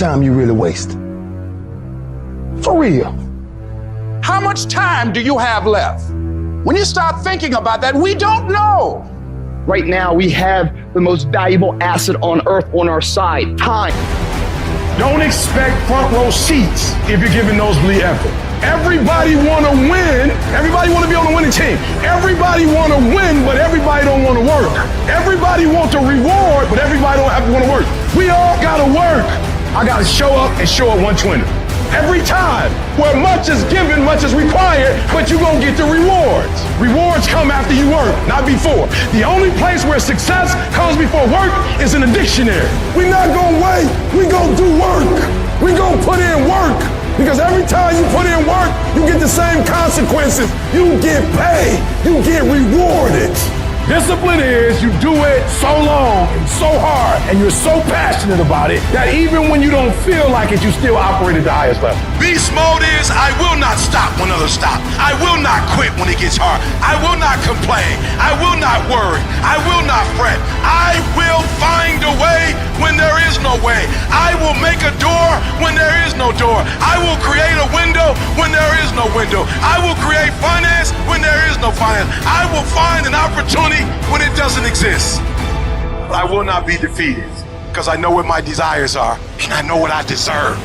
time you really waste? For real. How much time do you have left? When you start thinking about that, we don't know. Right now, we have the most valuable asset on earth on our side, time. Don't expect front row seats if you're giving nosebleed effort. Everybody want to win. Everybody want to be on a winning team. Everybody want to win, but everybody don't want to work. Everybody want the reward, but everybody don't have to want to work. We all got to work. I got to show up and show up 120. Every time, where much is given, much is required, but you're going to get the rewards. Rewards come after you work, not before. The only place where success comes before work is in the dictionary. We're not going to wait. We're going to do work. We're going to put in work. Because every time you put in work, you get the same consequences. You get paid. You get rewarded. Discipline is you do it so long and so hard and you're so passionate about it that even when you don't feel like it, you still operate at the highest level. Beast mode is I will not stop when others stop. I will not quit when it gets hard. I will not complain. I will not worry. I will not fret. I will find a way when there is no way. I will make a door when there is no door. I will create a window when there is no window. I will create finance when there is no finance. I will find an opportunity when it doesn't exist. But I will not be defeated because I know what my desires are and I know what I deserve.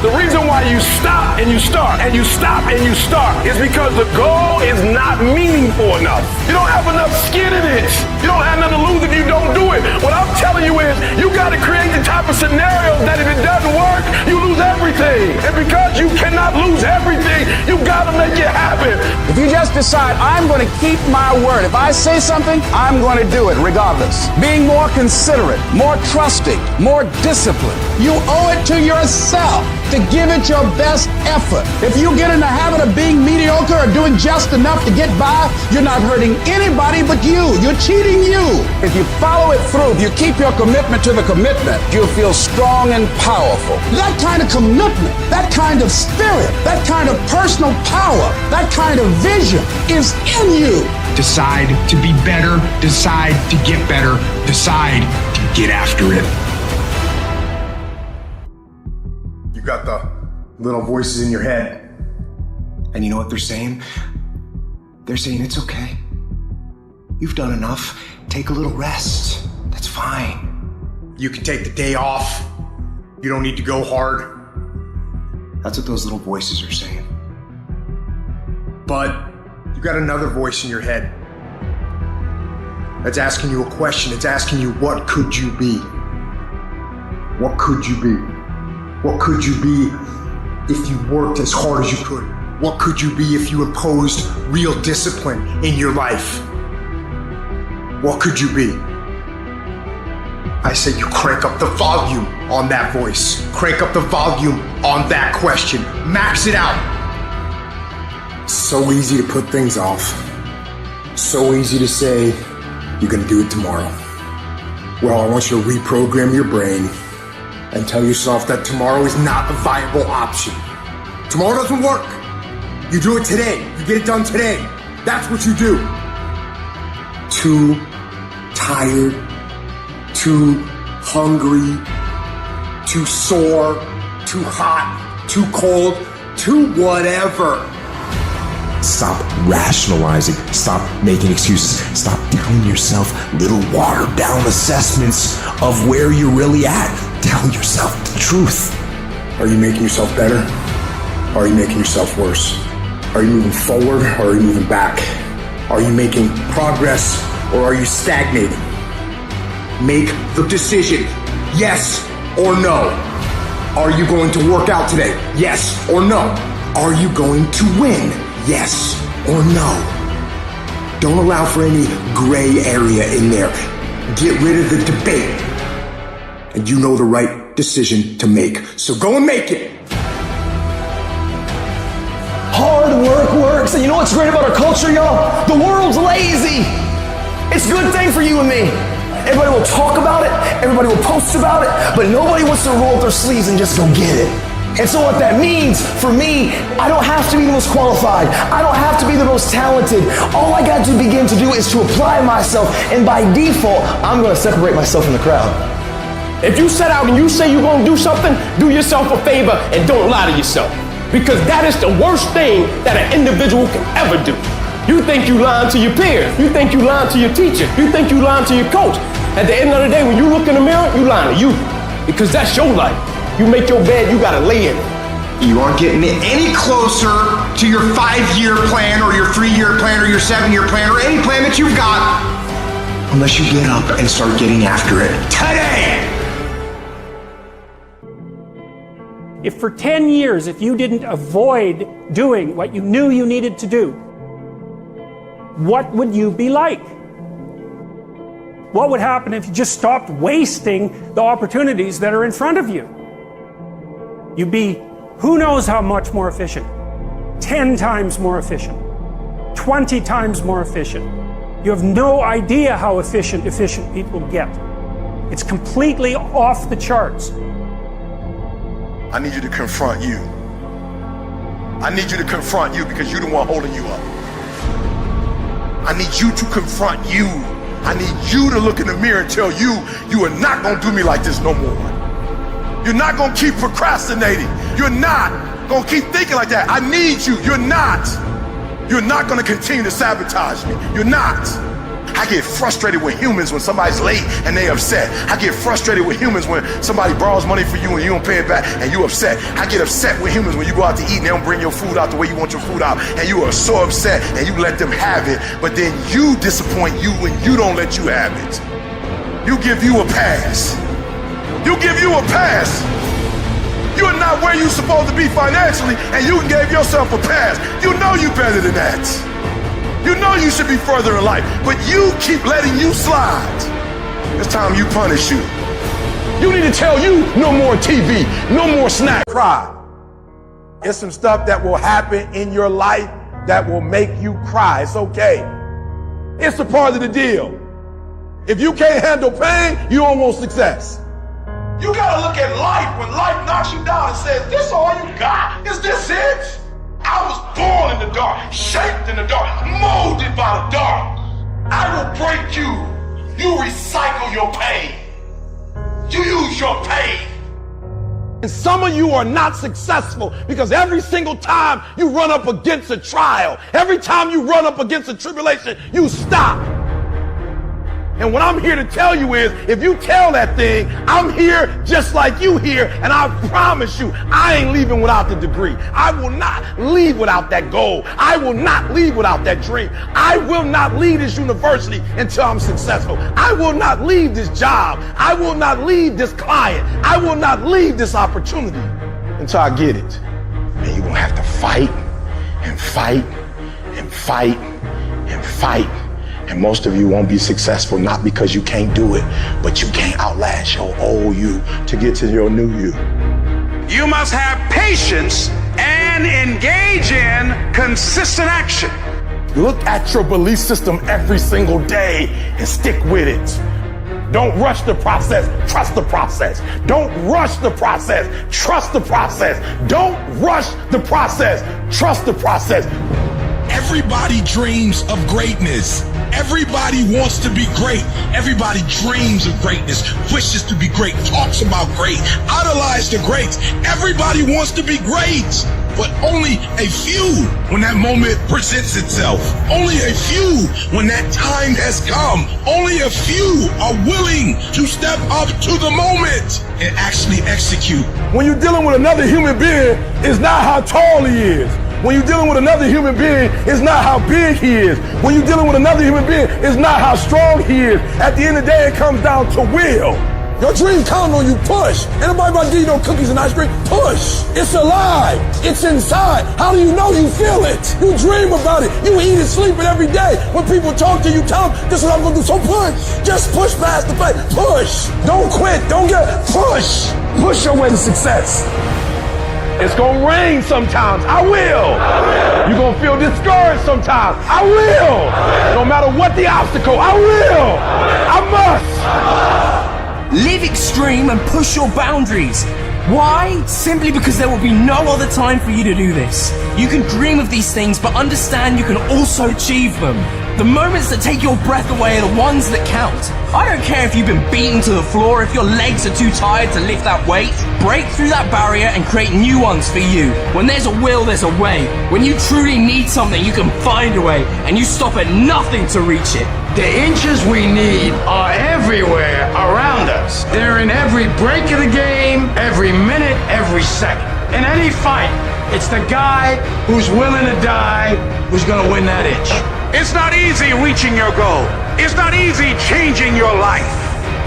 The reason why you stop and you start and you stop and you start is because the goal is not meaningful enough. You don't have enough skin in it. You don't have nothing to lose if you don't do it. What I'm telling you is you got to create the type of scenarios that if it doesn't work, you lose everything. And because you cannot lose everything, you got to make it happen. If you just decide, I'm going to keep my word. If I say something, I'm going to do it regardless. Being more considerate, more trusting, more disciplined. You owe it to yourself to give it your best effort. If you get in the habit of being mediocre or doing just enough to get by, you're not hurting anybody but you. You're cheating you. If you follow it through, if you keep your commitment to the commitment, you'll feel strong and powerful. That kind of commitment, that kind of spirit, that kind of personal power, that kind of vision is in you. Decide to be better. Decide to get better. Decide to get after it. You got the little voices in your head. And you know what they're saying? They're saying it's okay. You've done enough. Take a little rest. That's fine. You can take the day off. You don't need to go hard. That's what those little voices are saying. But you got another voice in your head that's asking you a question. It's asking you, what could you be? What could you be? What could you be if you worked as hard as you could? What could you be if you imposed real discipline in your life? What could you be? I say you crank up the volume on that voice. Crank up the volume on that question. Max it out. So easy to put things off. So easy to say, you're gonna do it tomorrow. Well, I want you to reprogram your brain and tell yourself that tomorrow is not a viable option. Tomorrow doesn't work. You do it today. You get it done today. That's what you do. Too tired, too hungry, too sore, too hot, too cold, too whatever. Stop rationalizing. Stop making excuses. Stop telling yourself little watered down assessments of where you're really at. Tell yourself the truth. Are you making yourself better? Or are you making yourself worse? Are you moving forward or are you moving back? Are you making progress or are you stagnating? Make the decision, yes or no. Are you going to work out today? Yes or no. Are you going to win? Yes or no. Don't allow for any gray area in there. Get rid of the debate. And you know the right decision to make. So go and make it. Hard work works. And you know what's great about our culture, y'all? The world's lazy. It's a good thing for you and me. Everybody will talk about it. Everybody will post about it. But nobody wants to roll up their sleeves and just go get it. And so what that means for me, I don't have to be the most qualified. I don't have to be the most talented. All I got to begin to do is to apply myself. And by default, I'm going to separate myself from the crowd. If you set out and you say you're gonna do something, do yourself a favor and don't lie to yourself. Because that is the worst thing that an individual can ever do. You think you lying to your peers. You think you lying to your teacher. You think you lying to your coach. At the end of the day, when you look in the mirror, you lying to you. Because that's your life. You make your bed, you gotta lay in it. You aren't getting any closer to your 5-year plan or your 3-year plan or your 7-year plan or any plan that you've got unless you get up and start getting after it today. If for 10 years, if you didn't avoid doing what you knew you needed to do, what would you be like? What would happen if you just stopped wasting the opportunities that are in front of you? You'd be who knows how much more efficient. 10 times more efficient. 20 times more efficient. You have no idea how efficient people get. It's completely off the charts. I need you to confront you. I need you to confront you because you're the one holding you up. I need you to confront you. I need you to look in the mirror and tell you, you are not gonna do me like this no more. You're not gonna keep procrastinating. You're not gonna keep thinking like that. I need you. You're not. You're not gonna continue to sabotage me. You're not. I get frustrated with humans when somebody's late and they upset. I get frustrated with humans when somebody borrows money for you and you don't pay it back and you upset. I get upset with humans when you go out to eat and they don't bring your food out the way you want your food out and you are so upset and you let them have it, but then you disappoint you when you don't let you have it. You give you a pass. You give you a pass. You are not where you're supposed to be financially and you gave yourself a pass. You know you better than that. You know you should be further in life, but you keep letting you slide. It's time you punish you. You need to tell you no more TV, no more snack. Cry. It's some stuff that will happen in your life that will make you cry. It's okay. It's a part of the deal. If you can't handle pain, you don't want success. You gotta look at life when life knocks you down and says, this all you got? Is this it? I was born in the dark, shaped in the dark, molded by the dark. I will break you. You recycle your pain. You use your pain. And some of you are not successful because every single time you run up against a trial, every time you run up against a tribulation, you stop. And what I'm here to tell you is, if you tell that thing, I'm here just like you here, and I promise you, I ain't leaving without the degree. I will not leave without that goal. I will not leave without that dream. I will not leave this university until I'm successful. I will not leave this job. I will not leave this client. I will not leave this opportunity until I get it. And you're gonna have to fight and fight and fight and fight. And most of you won't be successful, not because you can't do it, but you can't outlast your old you to get to your new you. You must have patience and engage in consistent action. Look at your belief system every single day and stick with it. Don't rush the process, trust the process. Don't rush the process, trust the process. Don't rush the process, trust the process. Everybody dreams of greatness. Everybody wants to be great. Everybody dreams of greatness, wishes to be great, talks about great, idolize the greats. Everybody wants to be great, but only a few when that moment presents itself. Only a few when that time has come. Only a few are willing to step up to the moment and actually execute. When you're dealing with another human being, it's not how tall he is. When you're dealing with another human being, it's not how big he is. When you're dealing with another human being, it's not how strong he is. At the end of the day, it comes down to will. Your dream counting on you, push. Anybody about to give you no cookies and ice cream? Push. It's alive. It's inside. How do you know you feel it? You dream about it. You eat and sleep it every day. When people talk to you, tell them, this is what I'm going to do. So push. Just push past the pain. Push. Don't quit. Don't push. Push your way to success. It's gonna rain sometimes. I will. You're gonna feel discouraged sometimes. I will. No matter what the obstacle, I will. I must. Live extreme and push your boundaries. Why? Simply because there will be no other time for you to do this. You can dream of these things, but understand you can also achieve them. The moments that take your breath away are the ones that count. I don't care if you've been beaten to the floor, if your legs are too tired to lift that weight. Break through that barrier and create new ones for you. When there's a will, there's a way. When you truly need something, you can find a way, and you stop at nothing to reach it. The inches we need are everywhere around us. They're in every break of the game, every minute, every second. In any fight, it's the guy who's willing to die who's gonna win that inch. It's not easy reaching your goal. It's not easy changing your life.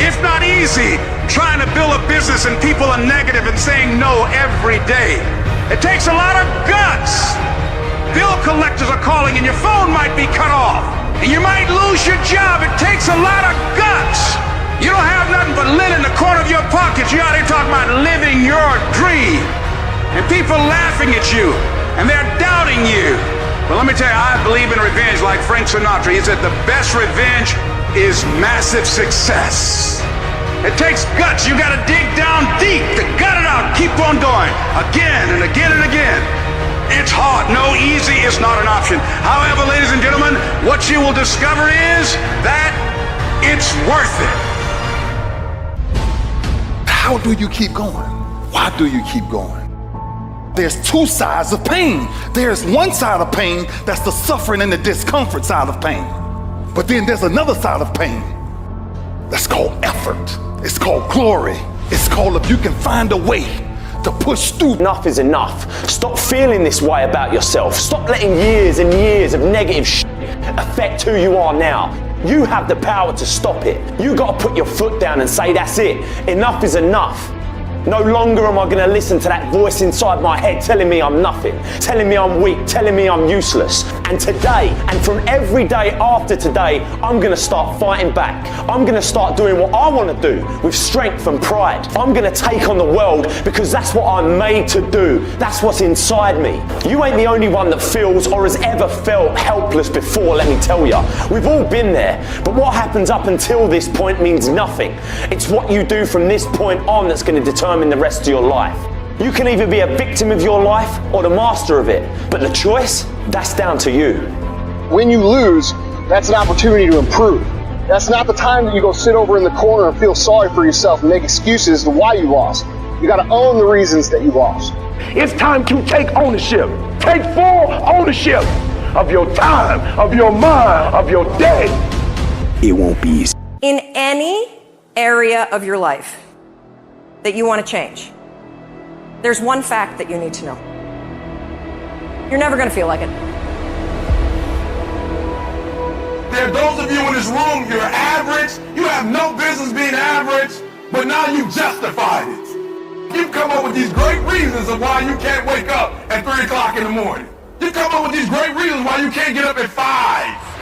It's not easy trying to build a business and people are negative and saying no every day. It takes a lot of guts. Bill collectors are calling and your phone might be cut off and you might lose your job. It takes a lot of guts. You don't have nothing but lint in the corner of your pocket. You ought to talk about living your dream. And people laughing at you and they're doubting you. But let me tell you, I believe in revenge like Frank Sinatra. He said the best revenge is massive success. It takes guts. You got to dig down deep to gut it out. Keep on going again and again and again. It's hard. No, easy is not an option. However, ladies and gentlemen, what you will discover is that it's worth it. How do you keep going? Why do you keep going? There's two sides of pain. There's one side of pain that's the suffering and the discomfort side of pain. But then there's another side of pain that's called effort. It's called glory. It's called if you can find a way to push through. Enough is enough. Stop feeling this way about yourself. Stop letting years and years of negative shit affect who you are now. You have the power to stop it. You got to put your foot down and say that's it. Enough is enough. No longer am I going to listen to that voice inside my head telling me I'm nothing, telling me I'm weak, telling me I'm useless. And today, and from every day after today, I'm going to start fighting back. I'm going to start doing what I want to do with strength and pride. I'm going to take on the world because that's what I'm made to do. That's what's inside me. You ain't the only one that feels or has ever felt helpless before, let me tell you. We've all been there. But what happens up until this point means nothing. It's what you do from this point on that's going to determine the rest of your life. You can either be a victim of your life or the master of it, but the choice, that's down to you. When you lose, that's an opportunity to improve. That's not the time that you go sit over in the corner and feel sorry for yourself and make excuses as to why you lost. You got to own the reasons that you lost. It's time to take ownership. Take full ownership of your time, of your mind, of your day. It won't be easy. In any area of your life that you want to change, there's one fact that you need to know. You're never going to feel like it. There are those of you in this room, you're average. You have no business being average, but now you justified it. You've come up with these great reasons of why you can't wake up at 3 o'clock in the morning. You've come up with these great reasons why you can't get up at 5.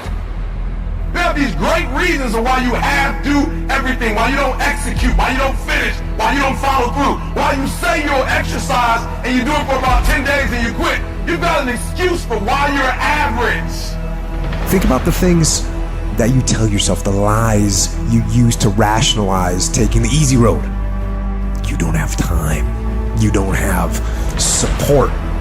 There are these great reasons of why you have to do everything, why you don't execute, why you don't finish, why you don't follow through, why you say you'll exercise and you do it for about 10 days and you quit. You've got an excuse for why you're average. Think about the things that you tell yourself, the lies you use to rationalize taking the easy road. You don't have time. You don't have support.